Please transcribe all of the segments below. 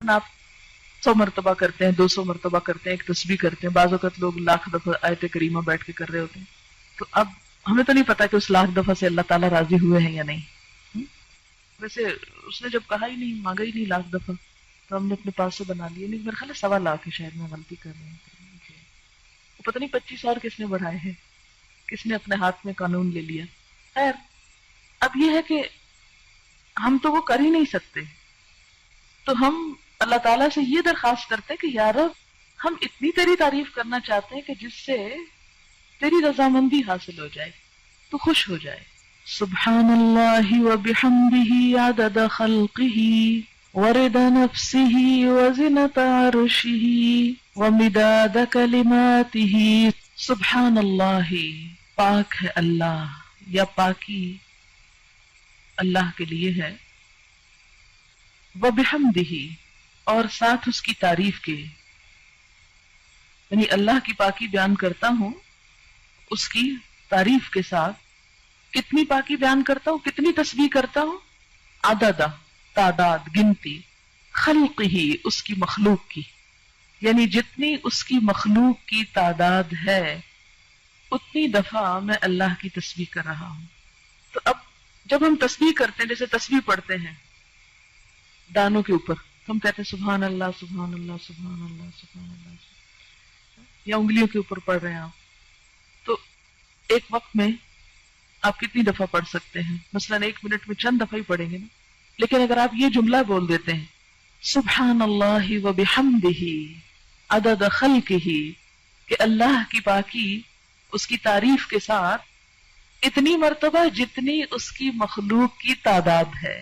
آپ 100 مرتبہ کرتے ہیں، 200 مرتبہ کرتے ہیں، ایک تسبیح کرتے ہیں، بعض اوقات لوگ لاکھ دفعہ آیت کریمہ بیٹھ کے کر رہے ہوتے ہیں. تو اب ہمیں تو نہیں پتا کہ اس لاکھ دفعہ سے اللہ تعالیٰ راضی ہوئے ہیں یا نہیں. ویسے اس نے جب کہا ہی نہیں، مانگا ہی نہیں لاکھ دفعہ، تو ہم نے اپنے پاس سے بنا لیے. نہیں، میرے خیال ہے 1.25 لاکھ ہے، شاید میں غلطی کر رہی ہوں. پتہ نہیں 25 اور کس نے بڑھائے ہیں، کس نے اپنے ہاتھ میں قانون لے لیا. خیر، اب یہ ہے کہ ہم تو وہ کر ہی نہیں سکتے، تو ہم اللہ تعالیٰ سے یہ درخواست کرتے ہیں کہ یا رب، ہم اتنی تیری تعریف کرنا چاہتے ہیں کہ جس سے تیری رضامندی حاصل ہو جائے، تو خوش ہو جائے. سبحان اللہ وبحمدہ عدد خلقہ ورضا نفسہ وزنۃ عرشہ ومداد کلماتہ. سبحان اللہ، پاک ہے اللہ، یا پاکی اللہ کے لیے ہے. وبحمدہ، اور ساتھ اس کی تعریف کے، یعنی اللہ کی پاکی بیان کرتا ہوں اس کی تعریف کے ساتھ. کتنی پاکی بیان کرتا ہوں، کتنی تسبیح کرتا ہوں؟ عدد، تعداد، گنتی، خلق ہی، اس کی مخلوق کی، یعنی جتنی اس کی مخلوق کی تعداد ہے اتنی دفعہ میں اللہ کی تسبیح کر رہا ہوں. تو اب جب ہم تسبیح کرتے ہیں، جیسے تسبیح پڑھتے ہیں دانوں کے اوپر، تو ہم کہتے ہیں سبحان اللہ سبحان اللہ سبحان اللہ سبحان اللہ، یا انگلیوں کے اوپر پڑھ رہے ہیں آپ، تو ایک وقت میں آپ کتنی دفعہ پڑھ سکتے ہیں؟ مثلا 1 منٹ میں چند دفعہ ہی پڑھیں گے نا. لیکن اگر آپ یہ جملہ بول دیتے ہیں سبحان اللہ وبحمدہ عدد خلقہ، کہ اللہ کی پاکی اس کی تعریف کے ساتھ اتنی مرتبہ جتنی اس کی مخلوق کی تعداد ہے.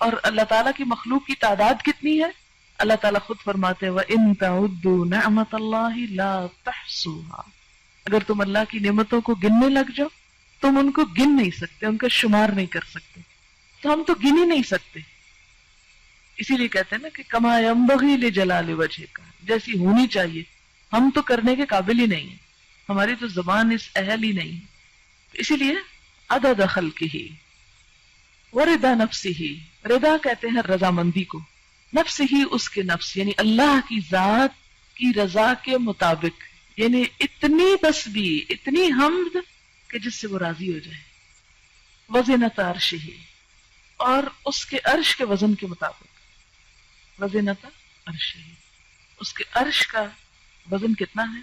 اور اللہ تعالیٰ کی مخلوق کی تعداد کتنی ہے؟ اللہ تعالیٰ خود فرماتے ہیں وَإِن تَعُدُّوا نِعْمَتَ اللَّهِ لَا تَحْصُوهَا. اگر تم اللہ کی نعمتوں کو گننے لگ جاؤ، تم ان کو گن نہیں سکتے، ان کا شمار نہیں کر سکتے. تو ہم تو گن ہی نہیں سکتے. اسی لیے کہتے ہیں نا کہ کما ينبغي لجلال وجهك، جیسی ہونی چاہیے، ہم تو کرنے کے قابل ہی نہیں ہیں، ہماری تو زبان اس اہل ہی نہیں ہے. اسی لیے عدد خلقہ ورضا نفسہ، رضا کہتے ہیں رضامندی کو، نفس ہی اس کے نفس، یعنی اللہ کی ذات کی رضا کے مطابق، یعنی اتنی تسبیح، اتنی حمد کہ جس سے وہ راضی ہو جائے. وزنۃ عرشہ، اور اس کے عرش کے وزن کے مطابق. وزنۃ عرشہ، اس کے عرش کا وزن کتنا ہے؟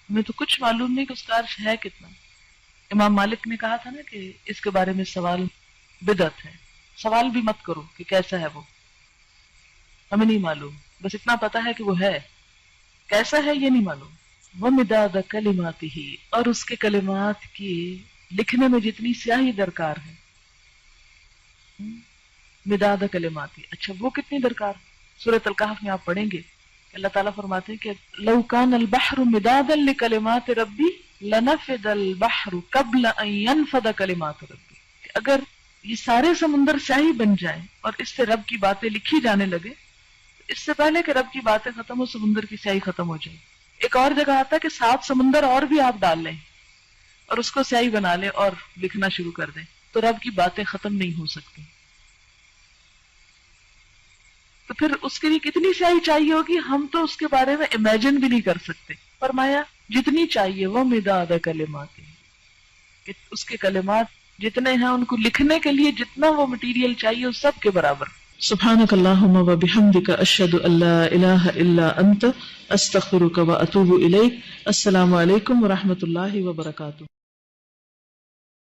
ہمیں تو کچھ معلوم نہیں کہ اس کا عرش ہے کتنا. امام مالک نے کہا تھا نا کہ اس کے بارے میں سوال بدعت ہے. سوال بھی مت کرو کہ کیسا ہے وہ، ہمیں نہیں معلوم، بس اتنا پتا ہے کہ وہ ہے، کیسا ہے یہ نہیں معلوم. وَمِدَادَ كَلِمَاتِهِ، اور اس کے کلمات کی لکھنے میں جتنی سیاہی درکار ہے. مداد کلماتی، اچھا وہ کتنی درکار؟ سورۃ الکہف میں آپ پڑھیں گے کہ اللہ تعالیٰ فرماتے ہیں کہ لو کان البحر مدادا لکلمات ربی لنفد البحر قبل ان ينفد کلمات ربی، کہ اگر یہ سارے سمندر سیاہی بن جائیں اور اس سے رب کی باتیں لکھی جانے لگے، اس سے پہلے کہ رب کی باتیں ختم ہو سمندر کی سیاہی ختم ہو جائے. ایک اور جگہ آتا ہے کہ 7 سمندر اور بھی آپ ڈال لیں اور اس کو سیاہی بنا لیں اور لکھنا شروع کر دیں، تو رب کی باتیں ختم نہیں ہو سکتی. تو پھر اس کے لیے کتنی سیاہی چاہیے ہوگی، ہم تو اس کے بارے میں امیجن بھی نہیں کر سکتے. فرمایا جتنی چاہیے وہ مداد کلمات، کہ اس کے کلمات جتنے ہیں ان کو لکھنے کے لیے جتنا وہ مٹیریل چاہیے اس سب کے برابر. سبحانک اللہم وبحمدک اشہد ان لا الہ الا انت استغفرک واتوب الیک. السلام علیکم ورحمۃ اللہ وبرکاتہ.